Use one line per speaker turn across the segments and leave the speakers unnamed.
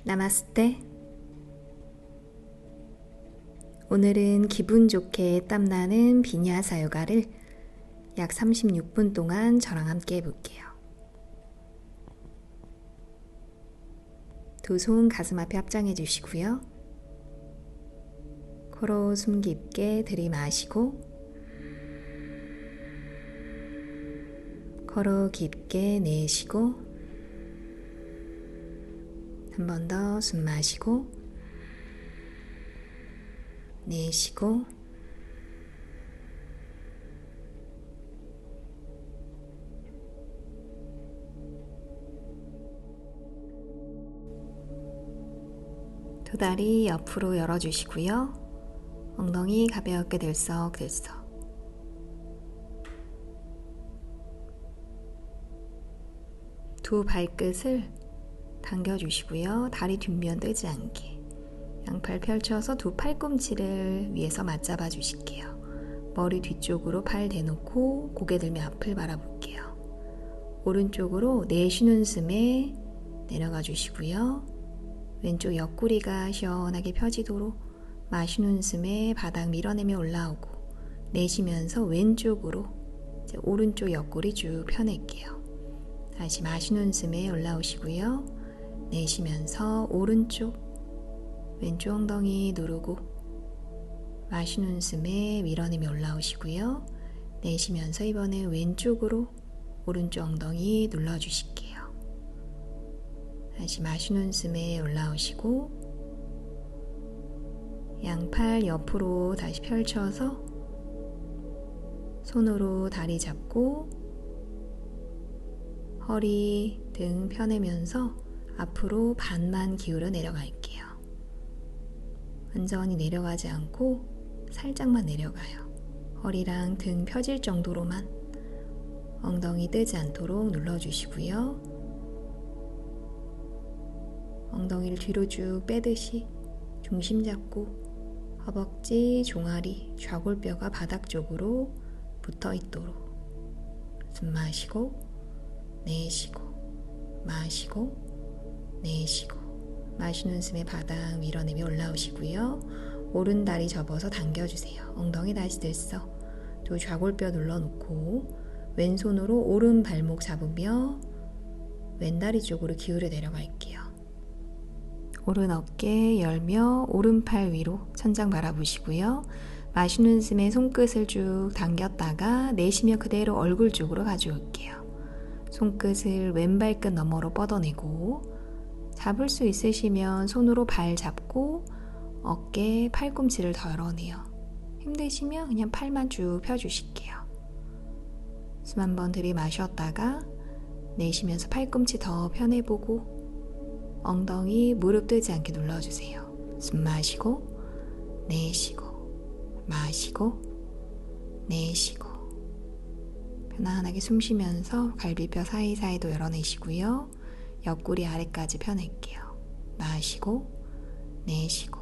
나마스테. 오늘은 기분 좋게 땀나는 비냐사 요가를 약 36분 동안 저랑 함께 해볼게요. 두 손 가슴 앞에 합장해 주시고요. 코로 숨 깊게 들이마시고 코로 깊게 내쉬고 한 번 더 숨 마시고 내쉬고 두 다리 옆으로 열어주시고요. 엉덩이 가볍게 들썩들썩. 두 발끝을 당겨주시고요. 다리 뒷면 뜨지 않게 양팔 펼쳐서 두 팔꿈치를 위에서 맞잡아 주실게요. 머리 뒤쪽으로 팔 대놓고 고개 들며 앞을 바라볼게요. 오른쪽으로 내쉬는 숨에 내려가 주시고요. 왼쪽 옆구리가 시원하게 펴지도록 마시는 숨에 바닥 밀어내며 올라오고 내쉬면서 왼쪽으로 이제 오른쪽 옆구리 쭉 펴낼게요. 다시 마시는 숨에 올라오시고요. 내쉬면서 오른쪽 왼쪽 엉덩이 누르고 마시는 숨에 밀어내며 올라오시고요. 내쉬면서 이번에 왼쪽으로 오른쪽 엉덩이 눌러주실게요. 다시 마시는 숨에 올라오시고 양팔 옆으로 다시 펼쳐서 손으로 다리 잡고 허리, 등 펴내면서 앞으로 반만 기울여 내려갈게요. 완전히 내려가지 않고 살짝만 내려가요. 허리랑 등 펴질 정도로만 엉덩이 뜨지 않도록 눌러주시고요. 엉덩이를 뒤로 쭉 빼듯이 중심 잡고 허벅지, 종아리, 좌골뼈가 바닥 쪽으로 붙어 있도록 숨 마시고 내쉬고 마시고 내쉬고 마시는 숨에 바닥 밀어내며 올라오시고요. 오른 다리 접어서 당겨주세요. 엉덩이 다시 들썩. 두 좌골뼈 눌러놓고 왼손으로 오른 발목 잡으며 왼다리 쪽으로 기울여 내려갈게요. 오른 어깨 열며 오른팔 위로 천장 바라보시고요. 마시는 숨에 손끝을 쭉 당겼다가 내쉬며 그대로 얼굴 쪽으로 가져올게요. 손끝을 왼발끝 너머로 뻗어내고 잡을 수 있으시면 손으로 발 잡고 어깨, 팔꿈치를 더 열어내요. 힘드시면 그냥 팔만 쭉 펴주실게요. 숨 한번 들이마셨다가 내쉬면서 팔꿈치 더 펴내보고 엉덩이 무릎 뜨지 않게 눌러주세요. 숨 마시고 내쉬고 마시고 내쉬고 편안하게 숨 쉬면서 갈비뼈 사이사이도 열어내시고요. 옆구리 아래까지 펴낼게요. 마시고 내쉬고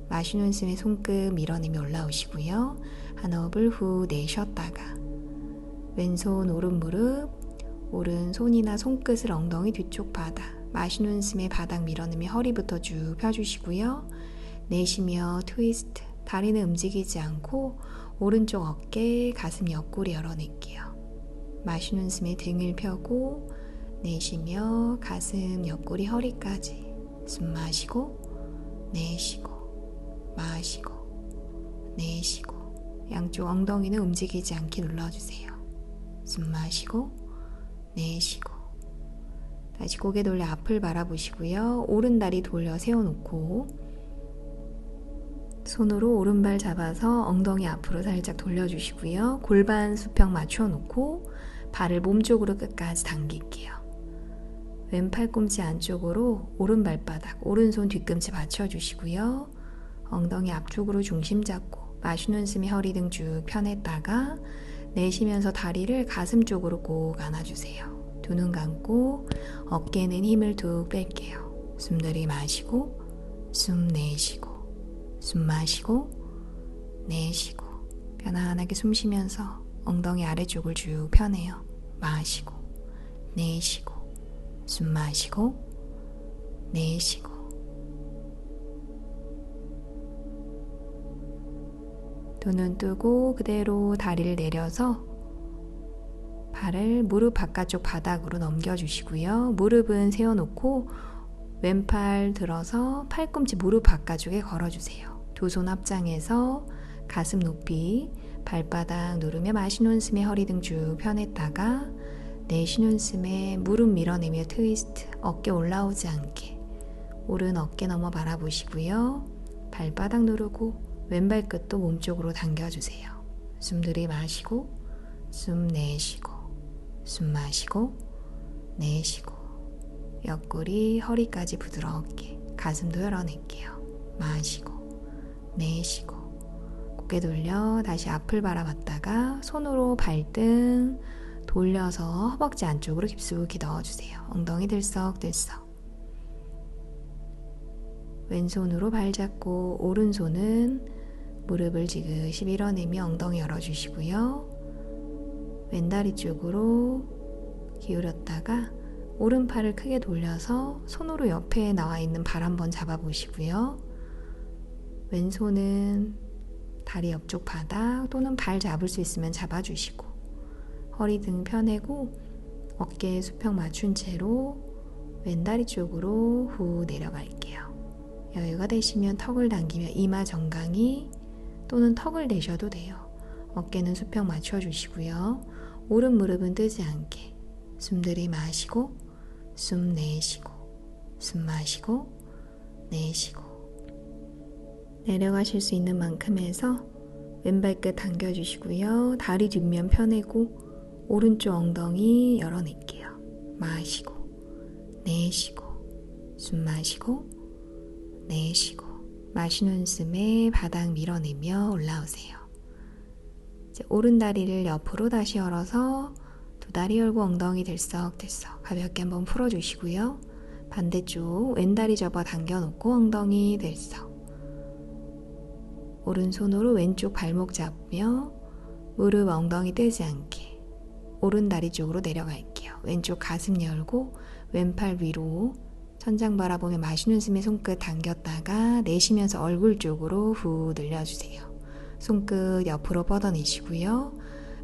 마시는 숨에 손끝 밀어내며 올라오시고요. 한 호흡을 후 내쉬었다가 왼손 오른 무릎 오른손이나 손끝을 엉덩이 뒤쪽 바닥 마시는 숨에 바닥 밀어내며 허리부터 쭉 펴주시고요. 내쉬며 트위스트 다리는 움직이지 않고 오른쪽 어깨 가슴 옆구리 열어낼게요. 마시는 숨에 등을 펴고 내쉬며 가슴, 옆구리, 허리까지 숨 마시고 내쉬고 마시고 내쉬고 양쪽 엉덩이는 움직이지 않게 눌러주세요. 숨 마시고 내쉬고 다시 고개 돌려 앞을 바라보시고요. 오른 다리 돌려 세워놓고 손으로 오른발 잡아서 엉덩이 앞으로 살짝 돌려주시고요. 골반 수평 맞춰놓고 발을 몸쪽으로 끝까지 당길게요. 왼 팔꿈치 안쪽으로 오른 발바닥, 오른손 뒤꿈치 받쳐주시고요. 엉덩이 앞쪽으로 중심 잡고 마시는 숨에 허리 등 쭉 펴냈다가 내쉬면서 다리를 가슴 쪽으로 꼭 안아주세요. 두 눈 감고 어깨는 힘을 툭 뺄게요. 숨 들이마시고 숨 내쉬고 숨 마시고 내쉬고 편안하게 숨 쉬면서 엉덩이 아래쪽을 쭉 펴내요. 마시고 내쉬고 숨 마시고 내쉬고 두 눈 뜨고 그대로 다리를 내려서 발을 무릎 바깥쪽 바닥으로 넘겨주시고요. 무릎은 세워놓고 왼팔 들어서 팔꿈치 무릎 바깥쪽에 걸어주세요. 두 손 합장해서 가슴 높이 발바닥 누르며 마시는 숨에 허리 등 쭉 펴냈다가 내쉬는 숨에 무릎 밀어내며 트위스트, 어깨 올라오지 않게 오른 어깨 넘어 바라보시고요. 발바닥 누르고 왼발끝도 몸쪽으로 당겨주세요. 숨 들이마시고 숨 내쉬고 숨 마시고 내쉬고 옆구리 허리까지 부드럽게 가슴도 열어낼게요. 마시고 내쉬고 고개 돌려 다시 앞을 바라봤다가 손으로 발등 돌려서 허벅지 안쪽으로 깊숙이 넣어주세요. 엉덩이 들썩들썩. 왼손으로 발 잡고 오른손은 무릎을 지그시 밀어내며 엉덩이 열어주시고요. 왼다리 쪽으로 기울였다가 오른팔을 크게 돌려서 손으로 옆에 나와 있는 발 한번 잡아보시고요. 왼손은 다리 옆쪽 바닥 또는 발 잡을 수 있으면 잡아주시고 허리 등 펴내고 어깨에 수평 맞춘 채로 왼다리 쪽으로 후 내려갈게요. 여유가 되시면 턱을 당기며 이마 정강이 또는 턱을 내셔도 돼요. 어깨는 수평 맞춰주시고요. 오른 무릎은 뜨지 않게 숨 들이마시고 숨 내쉬고 숨 마시고 내쉬고 내려가실 수 있는 만큼 해서 왼발끝 당겨주시고요. 다리 뒷면 펴내고 오른쪽 엉덩이 열어낼게요. 마시고 내쉬고 숨 마시고 내쉬고 마시는 숨에 바닥 밀어내며 올라오세요. 이제 오른 다리를 옆으로 다시 열어서 두 다리 열고 엉덩이 들썩들썩 가볍게 한번 풀어주시고요. 반대쪽 왼다리 접어 당겨놓고 엉덩이 들썩 오른손으로 왼쪽 발목 잡으며 무릎 엉덩이 떼지 않게 오른 다리 쪽으로 내려갈게요. 왼쪽 가슴 열고 왼팔 위로 천장 바라보며 마시는 숨에 손끝 당겼다가 내쉬면서 얼굴 쪽으로 후 늘려주세요. 손끝 옆으로 뻗어내시고요.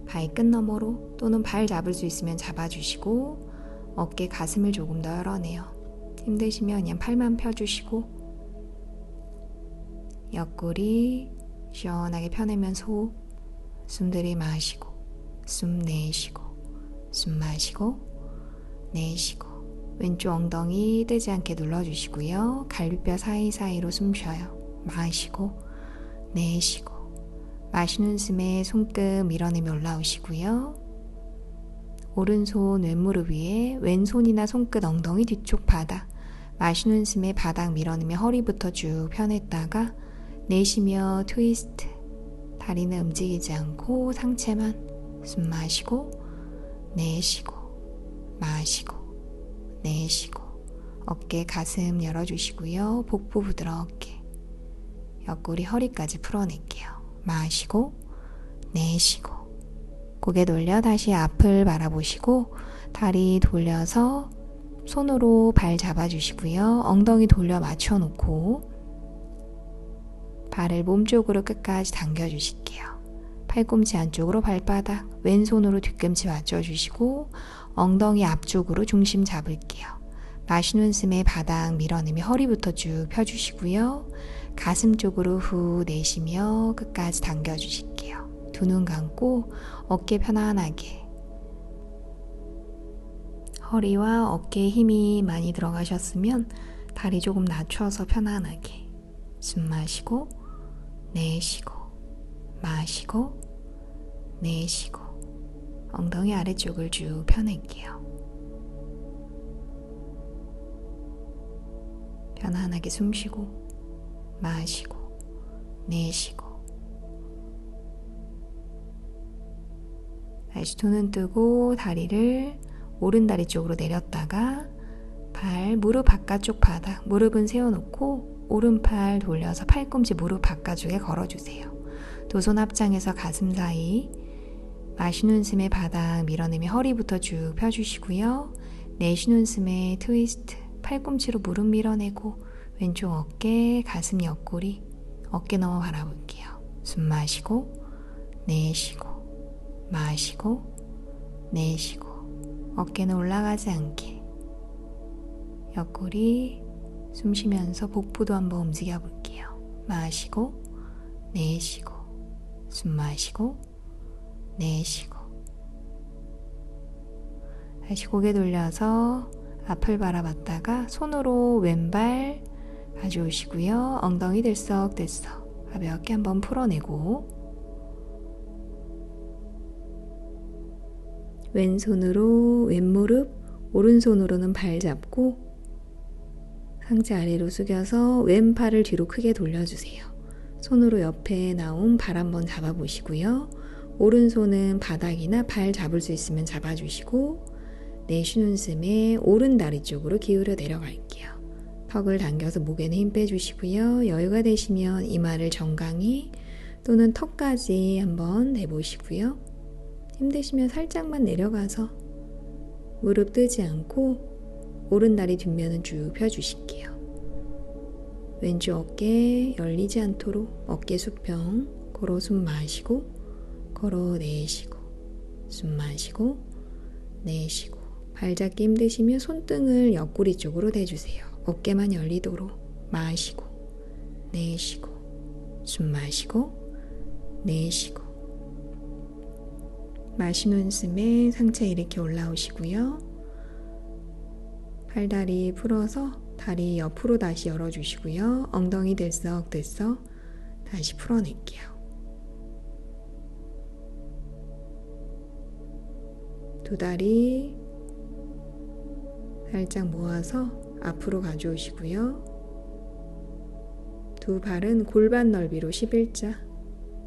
발끝 너머로 또는 발 잡을 수 있으면 잡아주시고 어깨 가슴을 조금 더 열어내요. 힘드시면 그냥 팔만 펴주시고 옆구리 시원하게 펴내면서 호흡 숨 들이마시고 숨 내쉬고 숨 마시고 내쉬고 왼쪽 엉덩이 뜨지 않게 눌러주시고요. 갈비뼈 사이사이로 숨 쉬어요. 마시고 내쉬고 마시는 숨에 손끝 밀어내며 올라오시고요. 오른손 왼무릎 위에 왼손이나 손끝 엉덩이 뒤쪽 바닥 마시는 숨에 바닥 밀어내며 허리부터 쭉 펴냈다가 내쉬며 트위스트 다리는 움직이지 않고 상체만 숨 마시고 내쉬고 마시고 내쉬고 어깨 가슴 열어주시고요. 복부 부드럽게 옆구리 허리까지 풀어낼게요. 마시고 내쉬고 고개 돌려 다시 앞을 바라보시고 다리 돌려서 손으로 발 잡아주시고요. 엉덩이 돌려 맞춰놓고 발을 몸쪽으로 끝까지 당겨주실게요. 팔꿈치 안쪽으로 발바닥, 왼손으로 뒤꿈치 맞춰주시고 엉덩이 앞쪽으로 중심 잡을게요. 마시는 숨에 바닥 밀어내며 허리부터 쭉 펴주시고요. 가슴 쪽으로 후 내쉬며 끝까지 당겨주실게요. 두 눈 감고 어깨 편안하게 허리와 어깨에 힘이 많이 들어가셨으면 다리 조금 낮춰서 편안하게 숨 마시고 내쉬고 마시고 내쉬고 엉덩이 아래쪽을 쭉 펴낼게요. 편안하게 숨 쉬고 마시고 내쉬고 다시 두 눈 뜨고 다리를 오른 다리 쪽으로 내렸다가 발 무릎 바깥쪽 바닥 무릎은 세워놓고 오른팔 돌려서 팔꿈치 무릎 바깥쪽에 걸어주세요. 두 손 합장해서 가슴 사이 마시는 숨에 바닥 밀어내며 허리부터 쭉 펴주시고요. 내쉬는 숨에 트위스트 팔꿈치로 무릎 밀어내고 왼쪽 어깨 가슴 옆구리 어깨 넘어 바라볼게요. 숨 마시고 내쉬고 마시고 내쉬고 어깨는 올라가지 않게 옆구리 숨 쉬면서 복부도 한번 움직여 볼게요. 마시고 내쉬고 숨 마시고 내쉬고 다시 고개 돌려서 앞을 바라봤다가 손으로 왼발 가져오시고요. 엉덩이 들썩들썩 가볍게 한번 풀어내고 왼손으로 왼무릎, 오른손으로는 발 잡고 상체 아래로 숙여서 왼팔을 뒤로 크게 돌려주세요. 손으로 옆에 나온 발 한번 잡아보시고요. 오른손은 바닥이나 발 잡을 수 있으면 잡아주시고 내쉬는 숨에 오른 다리 쪽으로 기울여 내려갈게요. 턱을 당겨서 목에는 힘 빼주시고요. 여유가 되시면 이마를 정강이 또는 턱까지 한번 내보시고요. 힘드시면 살짝만 내려가서 무릎 뜨지 않고 오른 다리 뒷면은 쭉 펴주실게요. 왼쪽 어깨 열리지 않도록 어깨 수평 걸어 숨 마시고 걸어 내쉬고 숨 마시고 내쉬고 발 잡기 힘드시면 손등을 옆구리 쪽으로 대주세요. 어깨만 열리도록 마시고 내쉬고 숨 마시고 내쉬고 마시는 숨에 상체 이렇게 올라오시고요. 팔다리 풀어서 다리 옆으로 다시 열어주시고요. 엉덩이 들썩들썩 다시 풀어낼게요. 두 다리 살짝 모아서 앞으로 가져오시고요. 두 발은 골반 넓이로 11자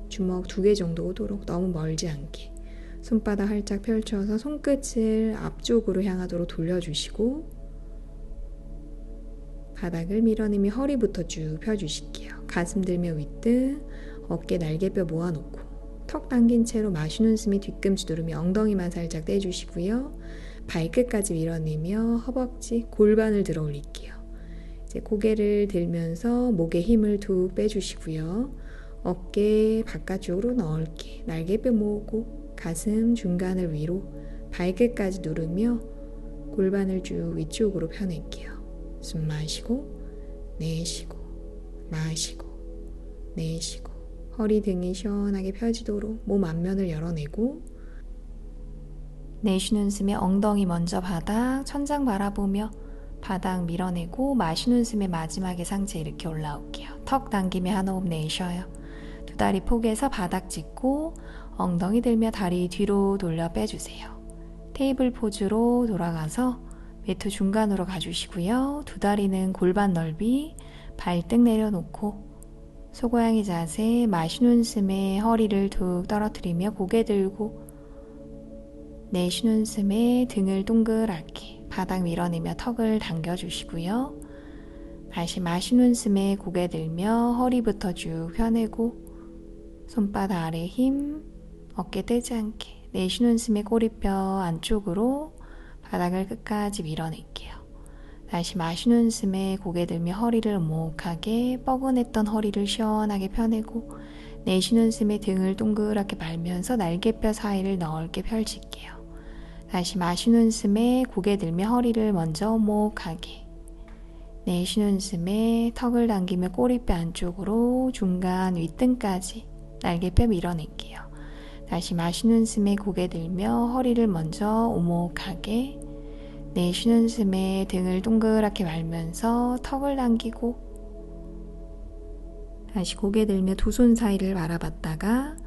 주먹 2개 정도 오도록 너무 멀지 않게 손바닥 활짝 펼쳐서 손끝을 앞쪽으로 향하도록 돌려주시고 바닥을 밀어내며 허리부터 쭉 펴주실게요. 가슴 들며 윗등, 어깨 날개뼈 모아놓고 턱 당긴 채로 마시는 숨이 뒤꿈치 누르며 엉덩이만 살짝 떼주시고요. 발끝까지 밀어내며 허벅지, 골반을 들어 올릴게요. 이제 고개를 들면서 목에 힘을 툭 빼주시고요. 어깨 바깥쪽으로 넓게 날개뼈 모으고 가슴 중간을 위로 발끝까지 누르며 골반을 쭉 위쪽으로 펴낼게요. 숨 마시고 내쉬고 마시고 내쉬고 허리 등이 시원하게 펴지도록 몸 앞면을 열어내고 내쉬는 숨에 엉덩이 먼저 바닥 천장 바라보며 바닥 밀어내고 마시는 숨에 마지막에 상체 이렇게 올라올게요. 턱 당기며 한 호흡 내쉬어요. 두 다리 포개서 바닥 짚고 엉덩이 들며 다리 뒤로 돌려 빼주세요. 테이블 포즈로 돌아가서 매트 중간으로 가주시고요. 두 다리는 골반 넓이, 발등 내려놓고 소고양이 자세, 마시는 숨에 허리를 툭 떨어뜨리며 고개 들고 내쉬는 숨에 등을 동그랗게 바닥 밀어내며 턱을 당겨주시고요. 다시 마시는 숨에 고개 들며 허리부터 쭉 펴내고 손바닥 아래 힘, 어깨 떼지 않게 내쉬는 숨에 꼬리뼈 안쪽으로 바닥을 끝까지 밀어낼게요. 다시 마시는 숨에 고개 들며 허리를 오목하게 뻐근했던 허리를 시원하게 펴내고 내쉬는 숨에 등을 동그랗게 말면서 날개뼈 사이를 넓게 펼칠게요. 다시 마시는 숨에 고개 들며 허리를 먼저 오목하게 내쉬는 숨에 턱을 당기며 꼬리뼈 안쪽으로 중간 윗등까지 날개뼈 밀어낼게요. 다시 마시는 숨에 고개 들며 허리를 먼저 오목하게 내쉬는 숨에 등을 동그랗게 말면서 턱을 당기고 다시 고개 들며 두 손 사이를 바라봤다가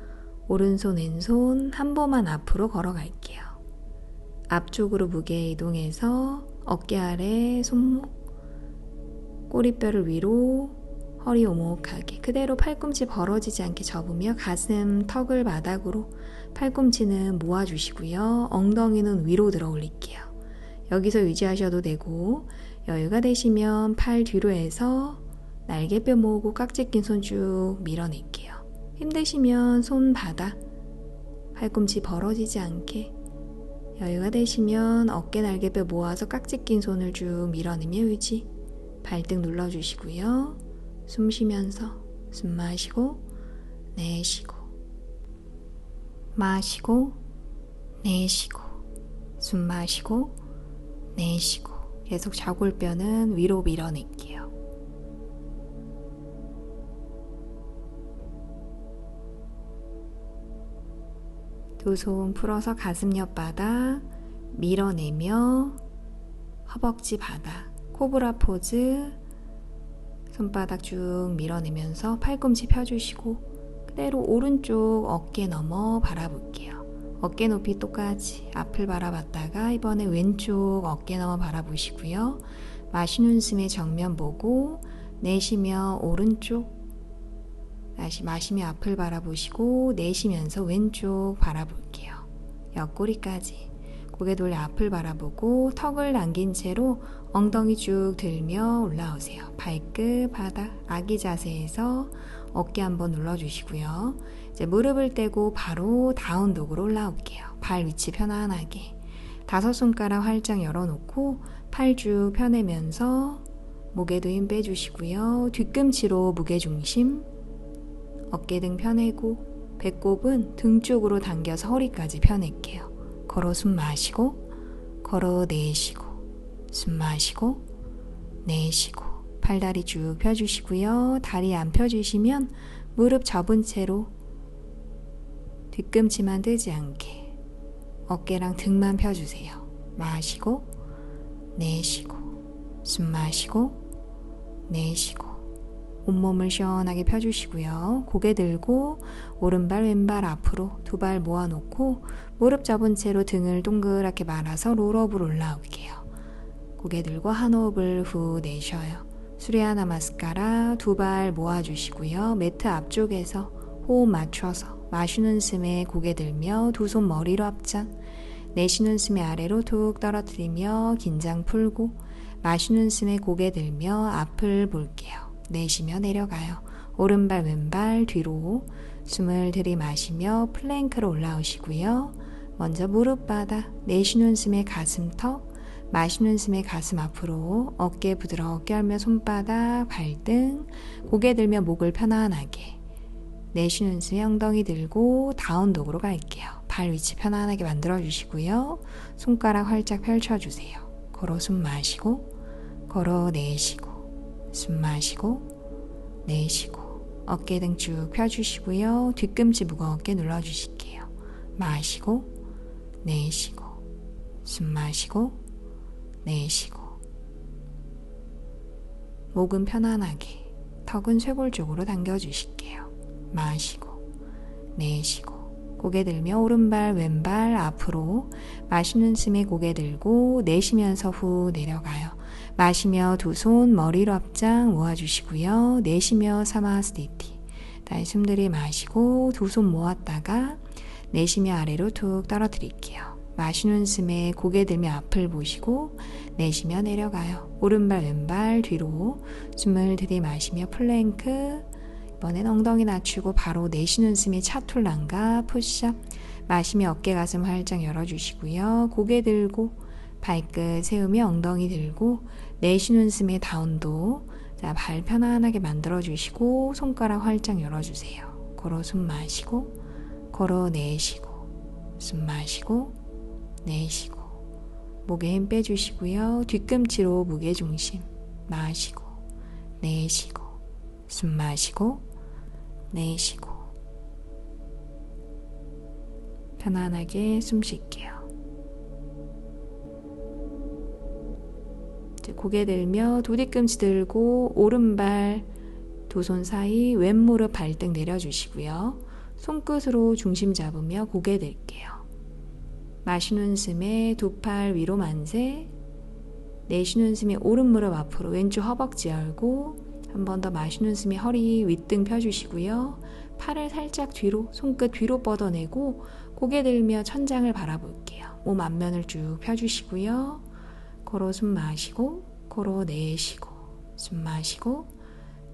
오른손 왼손 한 번만 앞으로 걸어갈게요. 앞쪽으로 무게 이동해서 어깨 아래 손목 꼬리뼈를 위로 허리 오목하게 그대로 팔꿈치 벌어지지 않게 접으며 가슴, 턱을 바닥으로 팔꿈치는 모아주시고요. 엉덩이는 위로 들어 올릴게요. 여기서 유지하셔도 되고 여유가 되시면 팔 뒤로 해서 날개뼈 모으고 깍지 낀 손 쭉 밀어낼게요. 힘드시면 손 바닥, 팔꿈치 벌어지지 않게 여유가 되시면 어깨 날개뼈 모아서 깍지 낀 손을 쭉 밀어내며 유지 발등 눌러주시고요. 숨 쉬면서 숨 마시고 내쉬고 마시고 내쉬고 숨 마시고 내쉬고 계속 좌골뼈는 위로 밀어낼게요. 두 손 풀어서 가슴 옆바닥 밀어내며 허벅지 바닥 코브라 포즈 손바닥 쭉 밀어내면서 팔꿈치 펴주시고 그대로 오른쪽 어깨 너머 바라볼게요. 어깨 높이 똑같이 앞을 바라봤다가 이번에 왼쪽 어깨 너머 바라보시고요. 마시는 숨에 정면 보고 내쉬며 오른쪽 다시 마시며 앞을 바라보시고 내쉬면서 왼쪽 바라볼게요. 옆구리까지 고개 돌려 앞을 바라보고 턱을 당긴 채로 엉덩이 쭉 들며 올라오세요. 발끝 바닥 아기 자세에서 어깨 한번 눌러주시고요. 이제 무릎을 떼고 바로 다운독으로 올라올게요. 발 위치 편안하게 5손가락 활짝 열어놓고 팔 쭉 펴내면서 목에도 힘 빼주시고요. 뒤꿈치로 무게중심 어깨 등 펴내고 배꼽은 등 쪽으로 당겨서 허리까지 펴낼게요. 걸어 숨 마시고 걸어 내쉬고 숨 마시고 내쉬고 팔다리 쭉 펴주시고요. 다리 안 펴주시면 무릎 접은 채로 뒤꿈치만 뜨지 않게 어깨랑 등만 펴주세요. 마시고 내쉬고 숨 마시고 내쉬고 온몸을 시원하게 펴주시고요. 고개 들고 오른발 왼발 앞으로 두 발 모아놓고 무릎 접은 채로 등을 동그랗게 말아서 롤업으로 올라올게요. 고개 들고 한 호흡을 후 내쉬어요. 수리야 나마스카라 두 발 모아주시고요. 매트 앞쪽에서 호흡 맞춰서 마시는 숨에 고개 들며 두 손 머리로 합장 내쉬는 숨에 아래로 툭 떨어뜨리며 긴장 풀고 마시는 숨에 고개 들며 앞을 볼게요. 내쉬며 내려가요. 오른발 왼발 뒤로 숨을 들이마시며 플랭크로 올라오시고요. 먼저 무릎 바닥 내쉬는 숨에 가슴턱 마시는 숨에 가슴 앞으로 어깨 부드럽게 하며 손바닥 발등 고개 들며 목을 편안하게 내쉬는 숨에 엉덩이 들고 다운독으로 갈게요. 발 위치 편안하게 만들어 주시고요. 손가락 활짝 펼쳐주세요. 걸어 숨 마시고 걸어 내쉬고 숨 마시고 내쉬고 어깨 등 쭉 펴주시고요. 뒤꿈치 무겁게 눌러주실게요. 마시고 내쉬고 숨 마시고 내쉬고 목은 편안하게 턱은 쇄골 쪽으로 당겨주실게요. 마시고 내쉬고 고개 들며 오른발 왼발 앞으로 마시는 숨에 고개 들고 내쉬면서 후 내려가요. 마시며 두 손 머리로 앞장 모아주시고요. 내쉬며 사마스티티 다시 숨 들이마시고 두 손 모았다가 내쉬며 아래로 툭 떨어뜨릴게요. 마시는 숨에 고개 들며 앞을 보시고 내쉬며 내려가요. 오른발 왼발 뒤로 숨을 들이마시며 플랭크 이번엔 엉덩이 낮추고 바로 내쉬는 숨에 차툴란가 푸시업 마시며 어깨 가슴 활짝 열어주시고요. 고개 들고 발끝 세우며 엉덩이 들고 내쉬는 숨에 다운도 자, 발 편안하게 만들어주시고 손가락 활짝 열어주세요. 걸어 숨 마시고 걸어 내쉬고 숨 마시고 내쉬고 목에 힘 빼주시고요. 뒤꿈치로 무게중심 마시고 내쉬고 숨 마시고 내쉬고 편안하게 숨 쉴게요. 이제 고개 들며 두 뒤꿈치 들고 오른발 두 손 사이 왼무릎 발등 내려주시고요. 손끝으로 중심 잡으며 고개 들게요. 마시는 숨에 두 팔 위로 만세 내쉬는 숨에 오른무릎 앞으로 왼쪽 허벅지 열고 한 번 더 마시는 숨에 허리 윗등 펴주시고요. 팔을 살짝 뒤로 손끝 뒤로 뻗어내고 고개 들며 천장을 바라볼게요. 몸 앞면을 쭉 펴주시고요. 걸어 숨 마시고 걸어 내쉬고 숨 마시고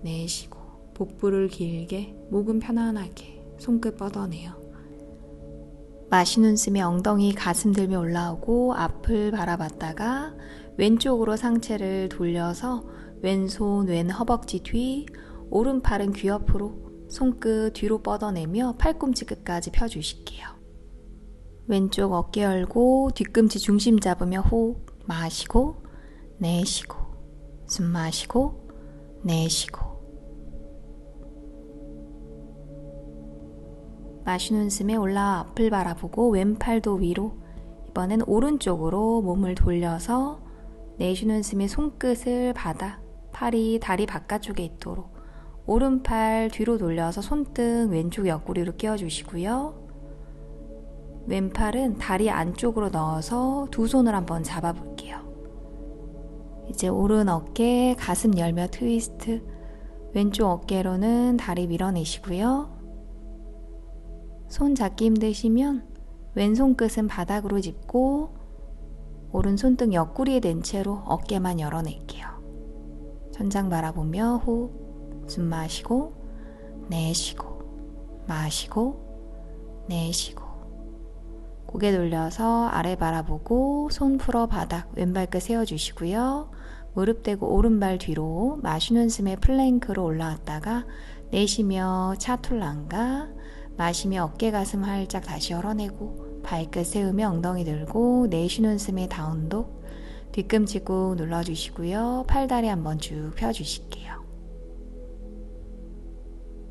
내쉬고 복부를 길게 목은 편안하게 손끝 뻗어내요. 마시는 숨에 엉덩이 가슴 들며 올라오고 앞을 바라봤다가 왼쪽으로 상체를 돌려서 왼손 왼 허벅지 뒤 오른팔은 귀 옆으로 손끝 뒤로 뻗어내며 팔꿈치 끝까지 펴주실게요. 왼쪽 어깨 열고 뒤꿈치 중심 잡으며 호흡 마시고 내쉬고 숨 마시고 내쉬고 마시는 숨에 올라와 앞을 바라보고 왼팔도 위로 이번엔 오른쪽으로 몸을 돌려서 내쉬는 숨에 손끝을 바닥 팔이 다리 바깥쪽에 있도록 오른팔 뒤로 돌려서 손등 왼쪽 옆구리로 끼워주시고요. 왼팔은 다리 안쪽으로 넣어서 두 손을 한번 잡아볼게요. 이제 오른 어깨 가슴 열며 트위스트 왼쪽 어깨로는 다리 밀어내시고요. 손 잡기 힘드시면 왼손 끝은 바닥으로 짚고 오른 손등 옆구리에 댄 채로 어깨만 열어낼게요. 천장 바라보며 호흡, 숨 마시고 내쉬고 마시고 내쉬고 고개 돌려서 아래 바라보고 손 풀어 바닥 왼발끝 세워주시고요. 무릎 대고 오른발 뒤로 마시는 숨에 플랭크로 올라왔다가 내쉬며 차툴란가 마시며 어깨 가슴 활짝 다시 열어내고 발끝 세우며 엉덩이 들고 내쉬는 숨에 다운독 뒤꿈치 꾹 눌러주시고요. 팔다리 한번 쭉 펴주실게요.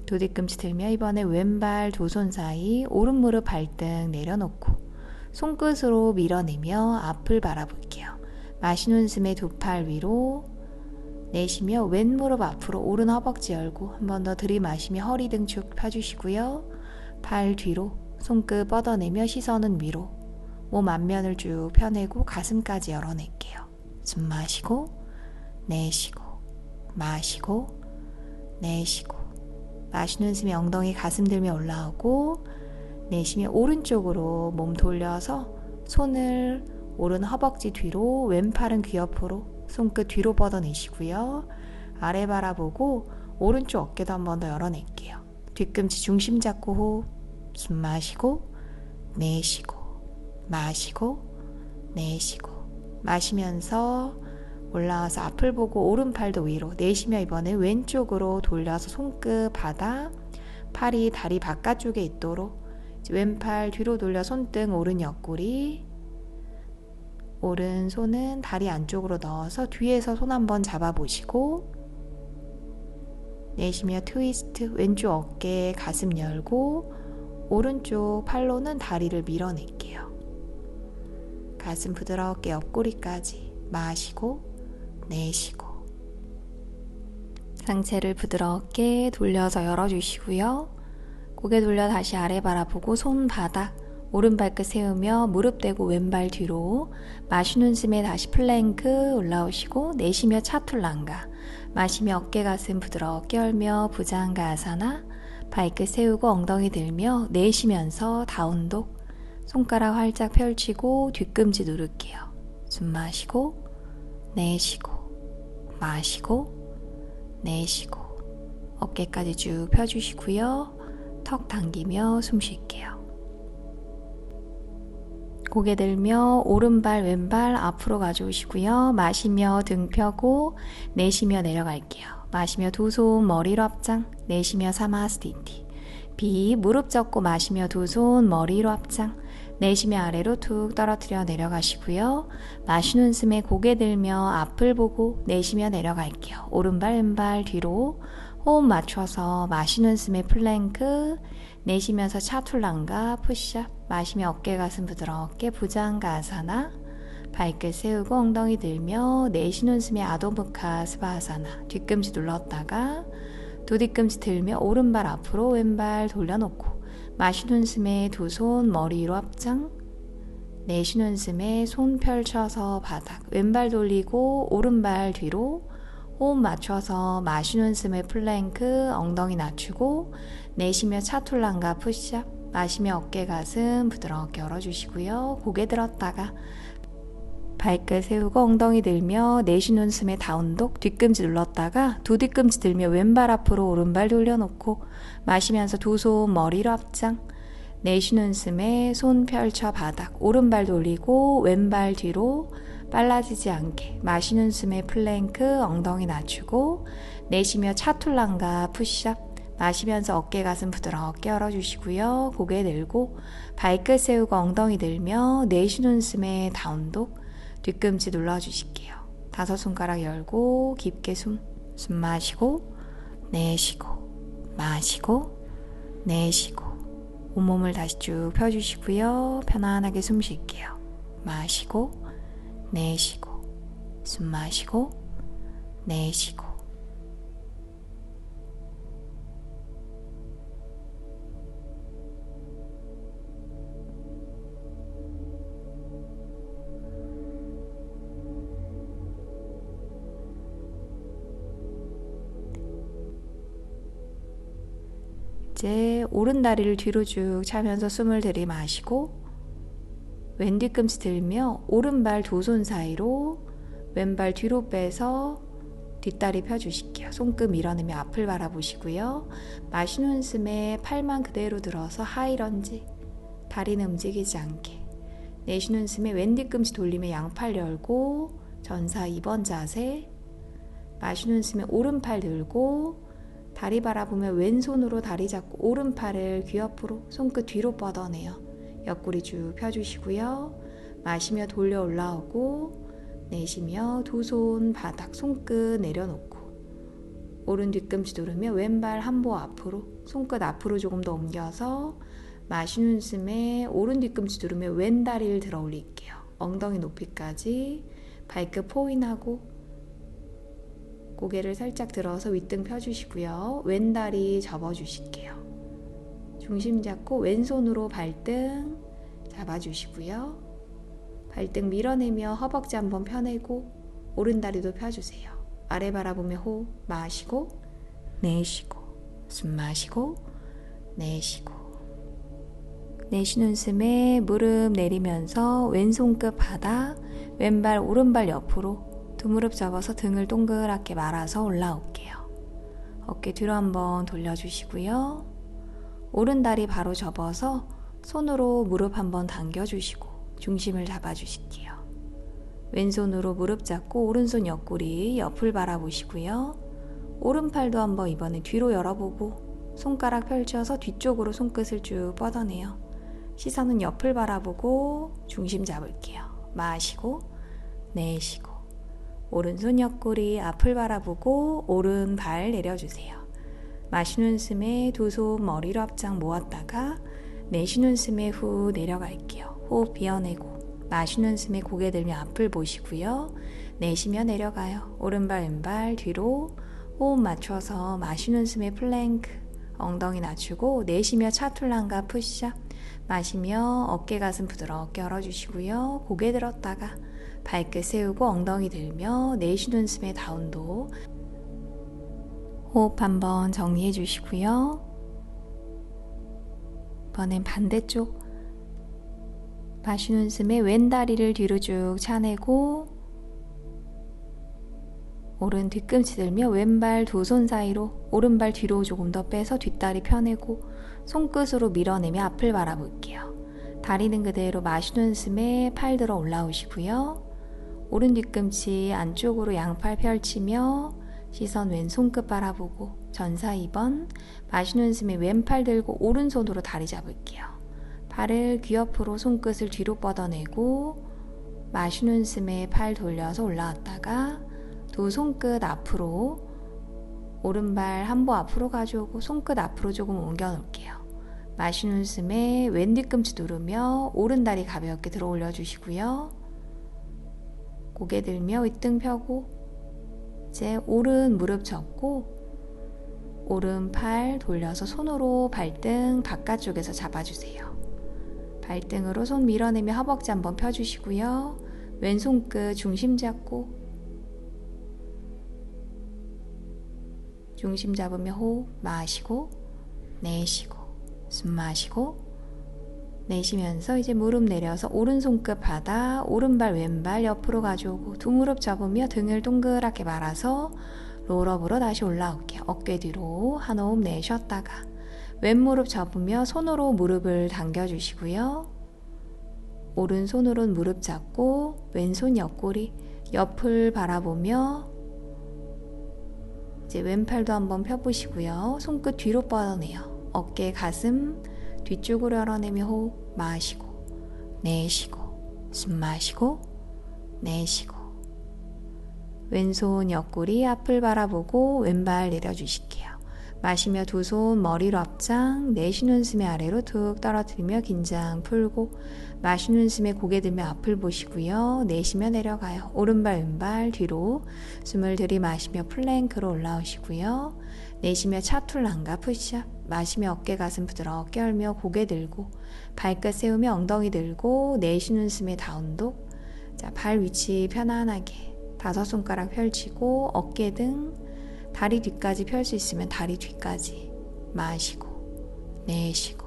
두 뒤꿈치 들며 이번에 왼발 두 손 사이 오른 무릎 발등 내려놓고 손끝으로 밀어내며 앞을 바라볼게요. 마시는 숨에 두 팔 위로 내쉬며 왼 무릎 앞으로 오른 허벅지 열고 한 번 더 들이마시며 허리 등 쭉 펴주시고요. 발 뒤로 손끝 뻗어내며 시선은 위로 몸 앞면을 쭉 펴내고 가슴까지 열어낼게요. 숨 마시고 내쉬고 마시고 내쉬고 마시는 숨에 엉덩이 가슴 들며 올라오고 내쉬며 오른쪽으로 몸 돌려서 손을 오른 허벅지 뒤로 왼팔은 귀 옆으로 손끝 뒤로 뻗어내시고요. 아래 바라보고 오른쪽 어깨도 한 번 더 열어낼게요. 뒤꿈치 중심 잡고 호흡 숨 마시고 내쉬고 마시고 내쉬고 마시면서 올라와서 앞을 보고 오른팔도 위로 내쉬며 이번에 왼쪽으로 돌려서 손끝 바닥 팔이 다리 바깥쪽에 있도록 왼팔 뒤로 돌려 손등 오른 옆구리 오른손은 다리 안쪽으로 넣어서 뒤에서 손 한번 잡아보시고 내쉬며 트위스트 왼쪽 어깨 가슴 열고 오른쪽 팔로는 다리를 밀어낼게요. 가슴 부드럽게 옆구리까지 마시고 내쉬고 상체를 부드럽게 돌려서 열어주시고요. 고개 돌려 다시 아래 바라보고 손 바닥 오른 발끝 세우며 무릎 대고 왼발 뒤로 마시는 숨에 다시 플랭크 올라오시고 내쉬며 차툴란가 마시며 어깨 가슴 부드럽게 열며 부장가아사나 발끝 세우고 엉덩이 들며 내쉬면서 다운독 손가락 활짝 펼치고 뒤꿈치 누를게요. 숨 마시고 내쉬고 마시고 내쉬고 어깨까지 쭉 펴주시고요. 턱 당기며 숨 쉴게요. 고개 들며 오른발 왼발 앞으로 가져오시고요. 마시며 등 펴고 내쉬며 내려갈게요. 마시며 두 손 머리로 합장 내쉬며 사마스티티 비 무릎 접고 마시며 두 손 머리로 합장 내쉬며 아래로 툭 떨어뜨려 내려가시고요. 마시는 숨에 고개 들며 앞을 보고 내쉬며 내려갈게요. 오른발 왼발 뒤로 호흡 맞춰서 마시는 숨에 플랭크 내쉬면서 차툴란가 푸시업 마시며 어깨 가슴 부드럽게 부장가아사나 발끝 세우고 엉덩이 들며 내쉬는 숨에 아도무카 스바하사나 뒤꿈치 눌렀다가 두 뒤꿈치 들며 오른발 앞으로 왼발 돌려놓고 마시는 숨에 두 손 머리 위로 합장 내쉬는 숨에 손 펼쳐서 바닥 왼발 돌리고 오른발 뒤로 호흡 맞춰서 마시는 숨에 플랭크 엉덩이 낮추고 내쉬며 차툴란가 푸시업 마시며 어깨 가슴 부드럽게 열어주시고요. 고개 들었다가 발끝 세우고 엉덩이 들며 내쉬는 숨에 다운독 뒤꿈치 눌렀다가 두 뒤꿈치 들며 왼발 앞으로 오른발 돌려놓고 마시면서 두 손 머리로 합장 내쉬는 숨에 손 펼쳐 바닥 오른발 돌리고 왼발 뒤로 빨라지지 않게 마시는 숨에 플랭크 엉덩이 낮추고 내쉬며 차툴란가 푸시업 마시면서 어깨 가슴 부드럽게 열어주시고요. 고개 들고 발끝 세우고 엉덩이 들며 내쉬는 숨에 다운독 뒤꿈치 눌러주실게요. 5손가락 열고 깊게 숨 마시고 내쉬고 마시고 내쉬고 온몸을 다시 쭉 펴주시고요. 편안하게 숨 쉴게요. 마시고 내쉬고 숨 마시고 내쉬고 이제 오른 다리를 뒤로 쭉 차면서 숨을 들이마시고 왼 뒤꿈치 들며 오른발 두 손 사이로 왼발 뒤로 빼서 뒷다리 펴주실게요. 손끝 밀어내며 앞을 바라보시고요. 마시는 숨에 팔만 그대로 들어서 하이런지 다리는 움직이지 않게 내쉬는 숨에 왼 뒤꿈치 돌리며 양팔 열고 전사 2번 자세 마시는 숨에 오른팔 들고 다리 바라보며 왼손으로 다리 잡고 오른팔을 귀 옆으로 손끝 뒤로 뻗어내요. 옆구리 쭉 펴주시고요. 마시며 돌려 올라오고 내쉬며 두 손 바닥 손끝 내려놓고 오른 뒤꿈치 누르며 왼발 한보 앞으로 손끝 앞으로 조금 더 옮겨서 마시는 숨에 오른 뒤꿈치 누르며 왼 다리를 들어 올릴게요. 엉덩이 높이까지 발끝 포인하고 고개를 살짝 들어서 윗등 펴주시고요. 왼다리 접어주실게요. 중심 잡고 왼손으로 발등 잡아주시고요. 발등 밀어내며 허벅지 한번 펴내고 오른다리도 펴주세요. 아래 바라보며 호흡 마시고 내쉬고 숨 마시고 내쉬고 내쉬는 숨에 무릎 내리면서 왼손끝 바닥 왼발 오른발 옆으로 두 무릎 접어서 등을 동그랗게 말아서 올라올게요. 어깨 뒤로 한번 돌려주시고요. 오른 다리 바로 접어서 손으로 무릎 한번 당겨주시고 중심을 잡아주실게요. 왼손으로 무릎 잡고 오른손 옆구리 옆을 바라보시고요. 오른팔도 한번 이번에 뒤로 열어보고 손가락 펼쳐서 뒤쪽으로 손끝을 쭉 뻗어내요. 시선은 옆을 바라보고 중심 잡을게요. 마시고 내쉬고 오른손 옆구리 앞을 바라보고 오른발 내려주세요. 마시는 숨에 두 손 머리로 앞장 모았다가 내쉬는 숨에 후 내려갈게요. 호흡 비워내고 마시는 숨에 고개 들며 앞을 보시고요. 내쉬며 내려가요. 오른발 왼발 뒤로 호흡 맞춰서 마시는 숨에 플랭크 엉덩이 낮추고 내쉬며 차툴란가 푸시업 마시며 어깨 가슴 부드럽게 열어주시고요. 고개 들었다가 발끝 세우고 엉덩이 들며 내쉬는 숨에 다운도 호흡 한번 정리해 주시고요. 이번엔 반대쪽 마시는 숨에 왼 다리를 뒤로 쭉 차내고 오른 뒤꿈치 들며 왼발 두 손 사이로 오른발 뒤로 조금 더 빼서 뒷다리 펴내고 손끝으로 밀어내며 앞을 바라볼게요. 다리는 그대로 마시는 숨에 팔 들어 올라오시고요. 오른 뒤꿈치 안쪽으로 양팔 펼치며 시선 왼손끝 바라보고 전사 2번 마시는 숨에 왼팔 들고 오른손으로 다리 잡을게요. 발을 귀 옆으로 손끝을 뒤로 뻗어내고 마시는 숨에 팔 돌려서 올라왔다가 두 손끝 앞으로 오른발 한보 앞으로 가져오고 손끝 앞으로 조금 옮겨 놓을게요. 마시는 숨에 왼 뒤꿈치 누르며 오른 다리 가볍게 들어 올려 주시고요. 고개 들며 윗등 펴고 이제 오른 무릎 접고 오른팔 돌려서 손으로 발등 바깥쪽에서 잡아주세요. 발등으로 손 밀어내며 허벅지 한번 펴주시고요. 왼손 끝 중심 잡고 중심 잡으며 호흡 마시고 내쉬고 숨 마시고 내쉬면서 이제 무릎 내려서 오른손 끝 바닥 오른발 왼발 옆으로 가져오고 두 무릎 접으며 등을 동그랗게 말아서 롤업으로 다시 올라올게요. 어깨 뒤로 한 호흡 내쉬었다가 왼무릎 접으며 손으로 무릎을 당겨주시고요. 오른손으로는 무릎 잡고 왼손 옆구리 옆을 바라보며 이제 왼팔도 한번 펴보시고요. 손끝 뒤로 뻗어내요. 어깨, 가슴 뒤쪽으로 열어내며 호흡 마시고 내쉬고 숨 마시고 내쉬고 왼손 옆구리 앞을 바라보고 왼발 내려주실게요. 마시며 두 손 머리로 앞장, 내쉬는 숨에 아래로 툭 떨어뜨리며 긴장 풀고 마시는 숨에 고개 들며 앞을 보시고요. 내쉬며 내려가요. 오른발 왼발 뒤로 숨을 들이마시며 플랭크로 올라오시고요. 내쉬며 차툴란가 푸시업 마시며 어깨 가슴 부드럽게 열며 고개 들고 발끝 세우며 엉덩이 들고 내쉬는 숨에 다운독. 자, 발 위치 편안하게 5손가락 펼치고 어깨 등 다리 뒤까지 펼 수 있으면 다리 뒤까지 마시고 내쉬고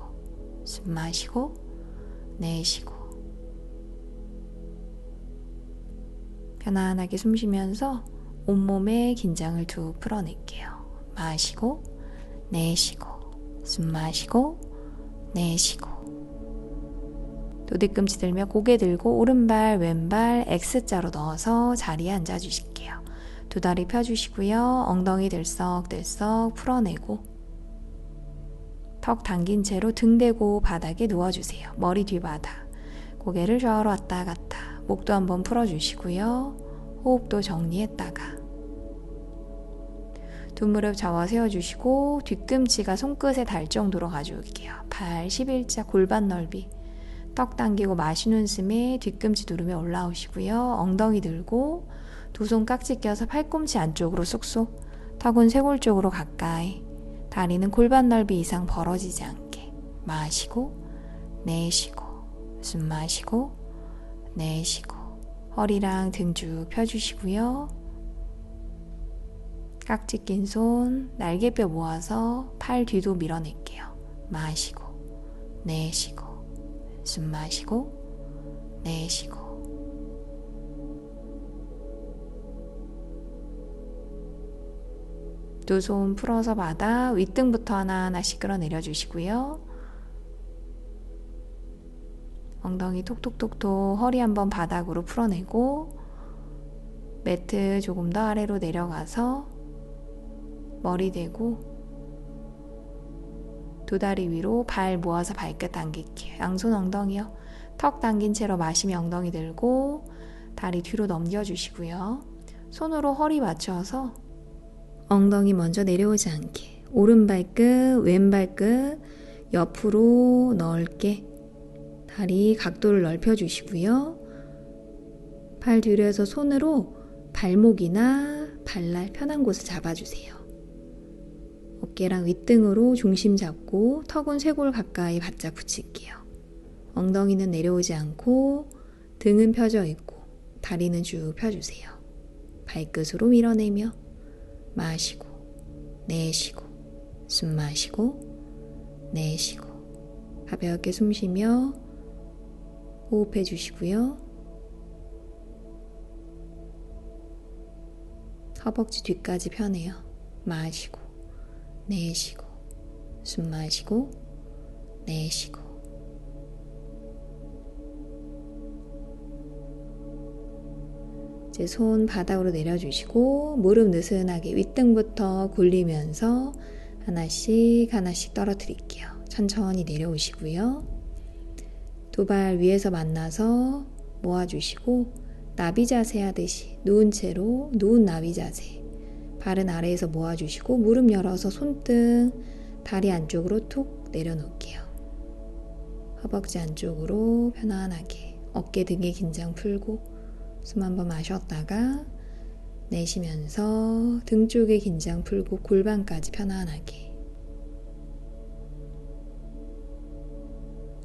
숨 마시고 내쉬고 편안하게 숨 쉬면서 온몸의 긴장을 툭 풀어낼게요. 마시고 내쉬고 숨 마시고 내쉬고 또 뒤꿈치 들며 고개 들고 오른발 왼발 X자로 넣어서 자리에 앉아주실게요. 두 다리 펴주시고요. 엉덩이 들썩들썩 풀어내고 턱 당긴 채로 등 대고 바닥에 누워주세요. 머리 뒤바닥 고개를 저으로 왔다 갔다 목도 한번 풀어주시고요. 호흡도 정리했다가 두 무릎 잡아 세워주시고 뒤꿈치가 손끝에 닿을 정도로 가져올게요. 발 11자 골반 넓이 턱 당기고 마시는 숨에 뒤꿈치 누르며 올라오시고요. 엉덩이 들고 두 손 깍지 껴서 팔꿈치 안쪽으로 쏙쏙 턱은 쇄골 쪽으로 가까이 다리는 골반 넓이 이상 벌어지지 않게 마시고 내쉬고 숨 마시고 내쉬고 허리랑 등 쭉 펴주시고요. 깍지 낀 손 날개뼈 모아서 팔 뒤도 밀어낼게요. 마시고 내쉬고 숨 마시고 내쉬고 두 손 풀어서 바닥 윗등부터 하나하나씩 끌어내려 주시고요. 엉덩이 톡톡톡톡 허리 한번 바닥으로 풀어내고 매트 조금 더 아래로 내려가서 머리 대고 두 다리 위로 발 모아서 발끝 당길게요. 양손 엉덩이요. 턱 당긴 채로 마시며 엉덩이 들고 다리 뒤로 넘겨주시고요. 손으로 허리 맞춰서 엉덩이 먼저 내려오지 않게 오른발끝 왼발끝 옆으로 넓게 다리 각도를 넓혀주시고요. 발 뒤로 해서 손으로 발목이나 발날 편한 곳을 잡아주세요. 어깨랑 윗등으로 중심 잡고 턱은 쇄골 가까이 바짝 붙일게요. 엉덩이는 내려오지 않고 등은 펴져 있고 다리는 쭉 펴주세요. 발끝으로 밀어내며 마시고 내쉬고 숨 마시고 내쉬고 가볍게 숨 쉬며 호흡해 주시고요. 허벅지 뒤까지 펴내요. 마시고 내쉬고 숨 마시고 내쉬고 이제 손 바닥으로 내려주시고 무릎 느슨하게 윗등부터 굴리면서 하나씩 하나씩 떨어뜨릴게요. 천천히 내려오시고요. 두 발 위에서 만나서 모아주시고 나비 자세 하듯이 누운 채로 누운 나비 자세 발은 아래에서 모아주시고 무릎 열어서 손등 다리 안쪽으로 툭 내려놓을게요. 허벅지 안쪽으로 편안하게 어깨 등의 긴장 풀고 숨 한번 마셨다가 내쉬면서 등 쪽의 긴장 풀고 골반까지 편안하게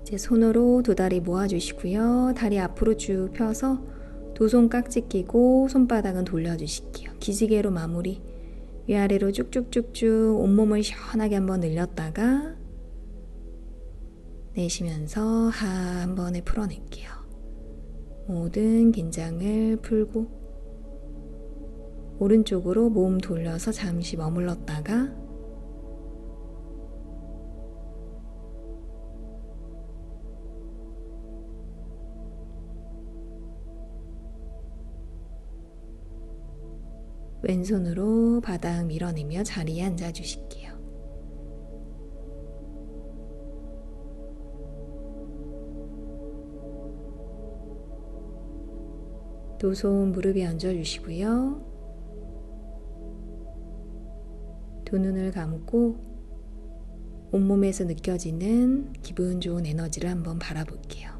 이제 손으로 두 다리 모아주시고요. 다리 앞으로 쭉 펴서 두 손 깍지 끼고 손바닥은 돌려주실게요. 기지개로 마무리 위아래로 쭉쭉쭉쭉 온몸을 시원하게 한번 늘렸다가 내쉬면서 한 번에 풀어낼게요. 모든 긴장을 풀고 오른쪽으로 몸 돌려서 잠시 머물렀다가 왼손으로 바닥 밀어내며 자리에 앉아주실게요. 두 손 무릎에 얹어주시고요. 두 눈을 감고 온몸에서 느껴지는 기분 좋은 에너지를 한번 바라볼게요.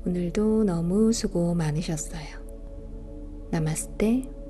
오늘도 너무 수고 많으셨어요. 나마스테.